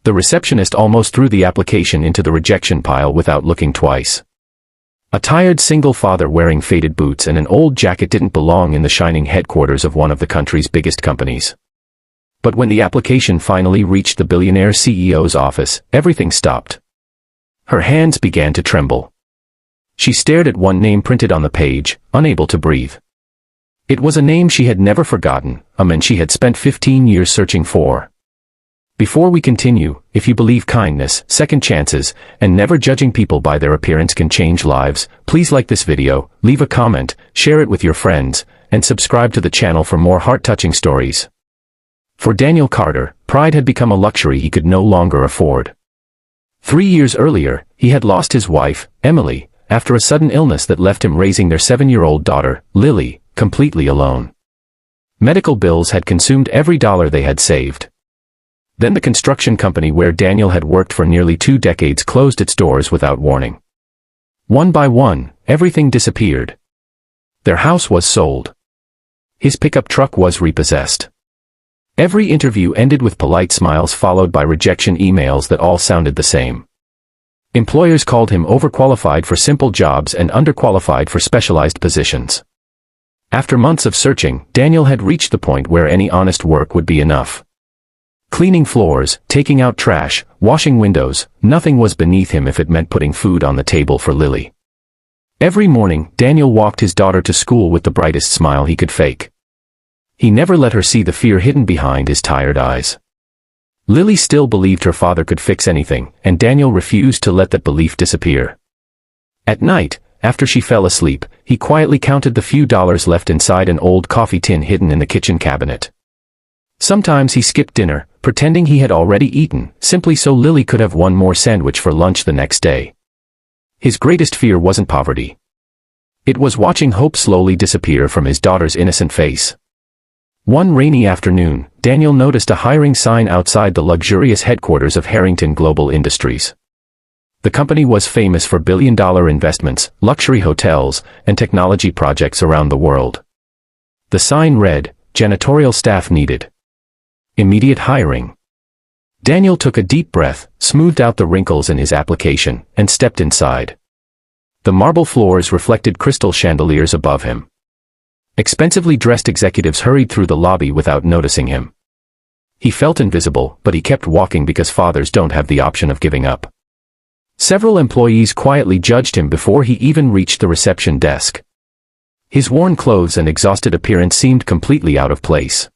The receptionist almost threw the application into the rejection pile without looking twice. A tired single father wearing faded boots and an old jacket didn't belong in the shining headquarters of one of the country's biggest companies. But when the application finally reached the billionaire CEO's office, everything stopped. Her hands began to tremble. She stared at one name printed on the page, unable to breathe. It was a name she had never forgotten, a man she had spent 15 years searching for. Before we continue, if you believe kindness, second chances, and never judging people by their appearance can change lives, please like this video, leave a comment, share it with your friends, and subscribe to the channel for more heart-touching stories. For Daniel Carter, pride had become a luxury he could no longer afford. 3 years earlier, he had lost his wife, Emily, after a sudden illness that left him raising their 7-year-old daughter, Lily, completely alone. Medical bills had consumed every dollar they had saved. Then the construction company where Daniel had worked for nearly 2 decades closed its doors without warning. One by one, everything disappeared. Their house was sold. His pickup truck was repossessed. Every interview ended with polite smiles followed by rejection emails that all sounded the same. Employers called him overqualified for simple jobs and underqualified for specialized positions. After months of searching, Daniel had reached the point where any honest work would be enough. Cleaning floors, taking out trash, washing windows, nothing was beneath him if it meant putting food on the table for Lily. Every morning, Daniel walked his daughter to school with the brightest smile he could fake. He never let her see the fear hidden behind his tired eyes. Lily still believed her father could fix anything, and Daniel refused to let that belief disappear. At night, after she fell asleep, he quietly counted the few dollars left inside an old coffee tin hidden in the kitchen cabinet. Sometimes he skipped dinner, pretending he had already eaten, simply so Lily could have one more sandwich for lunch the next day. His greatest fear wasn't poverty. It was watching hope slowly disappear from his daughter's innocent face. One rainy afternoon, Daniel noticed a hiring sign outside the luxurious headquarters of Harrington Global Industries. The company was famous for billion-dollar investments, luxury hotels, and technology projects around the world. The sign read, "Janitorial staff needed. Immediate hiring." Daniel took a deep breath, smoothed out the wrinkles in his application, and stepped inside. The marble floors reflected crystal chandeliers above him. Expensively dressed executives hurried through the lobby without noticing him. He felt invisible, but he kept walking because fathers don't have the option of giving up. Several employees quietly judged him before he even reached the reception desk. His worn clothes and exhausted appearance seemed completely out of place.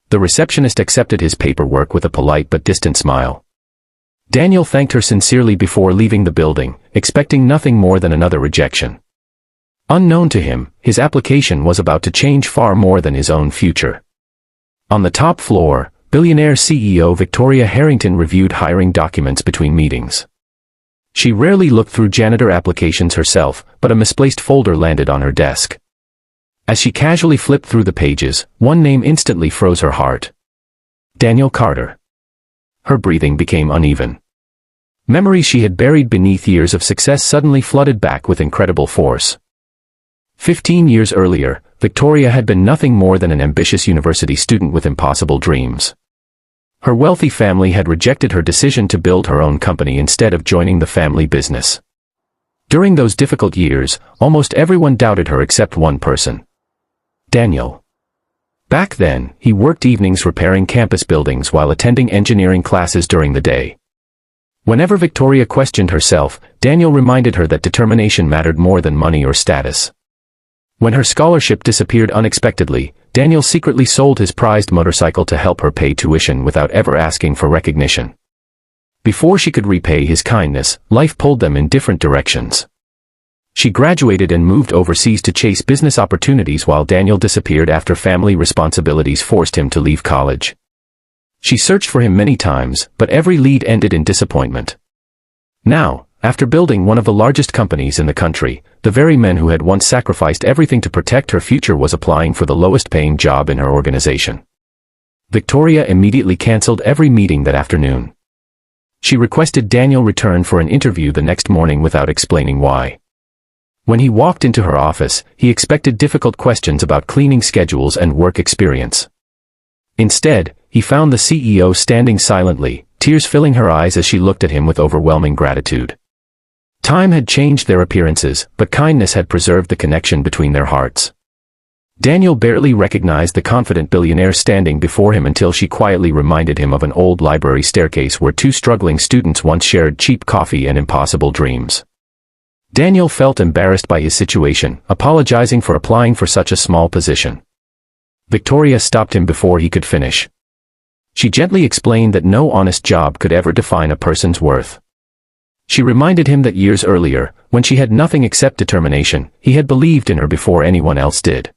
The receptionist accepted his paperwork with a polite but distant smile. Daniel thanked her sincerely before leaving the building, expecting nothing more than another rejection. Unknown to him, his application was about to change far more than his own future. On the top floor, billionaire CEO Victoria Harrington reviewed hiring documents between meetings. She rarely looked through janitor applications herself, but a misplaced folder landed on her desk. As she casually flipped through the pages, one name instantly froze her heart. Daniel Carter. Her breathing became uneven. Memories she had buried beneath years of success suddenly flooded back with incredible force. 15 years earlier, Victoria had been nothing more than an ambitious university student with impossible dreams. Her wealthy family had rejected her decision to build her own company instead of joining the family business. During those difficult years, almost everyone doubted her except one person. Daniel. Back then, he worked evenings repairing campus buildings while attending engineering classes during the day. Whenever Victoria questioned herself, Daniel reminded her that determination mattered more than money or status. When her scholarship disappeared unexpectedly, Daniel secretly sold his prized motorcycle to help her pay tuition without ever asking for recognition. Before she could repay his kindness, life pulled them in different directions. She graduated and moved overseas to chase business opportunities while Daniel disappeared after family responsibilities forced him to leave college. She searched for him many times, but every lead ended in disappointment. Now, after building one of the largest companies in the country, the very man who had once sacrificed everything to protect her future was applying for the lowest-paying job in her organization. Victoria immediately canceled every meeting that afternoon. She requested Daniel return for an interview the next morning without explaining why. When he walked into her office, he expected difficult questions about cleaning schedules and work experience. Instead, he found the CEO standing silently, tears filling her eyes as she looked at him with overwhelming gratitude. Time had changed their appearances, but kindness had preserved the connection between their hearts. Daniel barely recognized the confident billionaire standing before him until she quietly reminded him of an old library staircase where two struggling students once shared cheap coffee and impossible dreams. Daniel felt embarrassed by his situation, apologizing for applying for such a small position. Victoria stopped him before he could finish. She gently explained that no honest job could ever define a person's worth. She reminded him that years earlier, when she had nothing except determination, he had believed in her before anyone else did.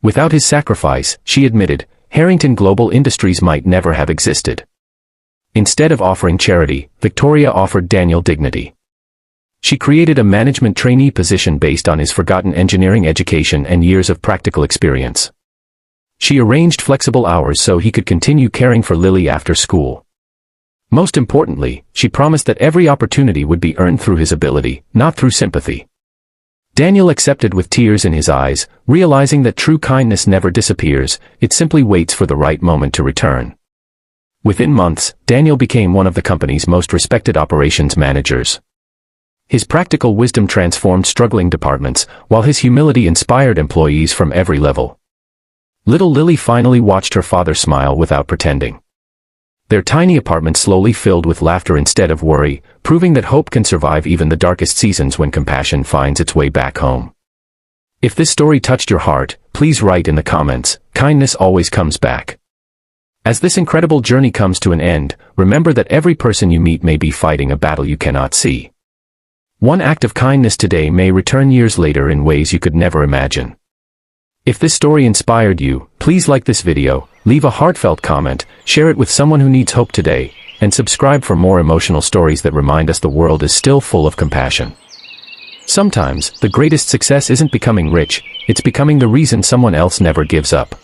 Without his sacrifice, she admitted, Harrington Global Industries might never have existed. Instead of offering charity, Victoria offered Daniel dignity. She created a management trainee position based on his forgotten engineering education and years of practical experience. She arranged flexible hours so he could continue caring for Lily after school. Most importantly, she promised that every opportunity would be earned through his ability, not through sympathy. Daniel accepted with tears in his eyes, realizing that true kindness never disappears, it simply waits for the right moment to return. Within months, Daniel became one of the company's most respected operations managers. His practical wisdom transformed struggling departments, while his humility inspired employees from every level. Little Lily finally watched her father smile without pretending. Their tiny apartment slowly filled with laughter instead of worry, proving that hope can survive even the darkest seasons when compassion finds its way back home. If this story touched your heart, please write in the comments, kindness always comes back. As this incredible journey comes to an end, remember that every person you meet may be fighting a battle you cannot see. One act of kindness today may return years later in ways you could never imagine. If this story inspired you, please like this video, leave a heartfelt comment, share it with someone who needs hope today, and subscribe for more emotional stories that remind us the world is still full of compassion. Sometimes, the greatest success isn't becoming rich, it's becoming the reason someone else never gives up.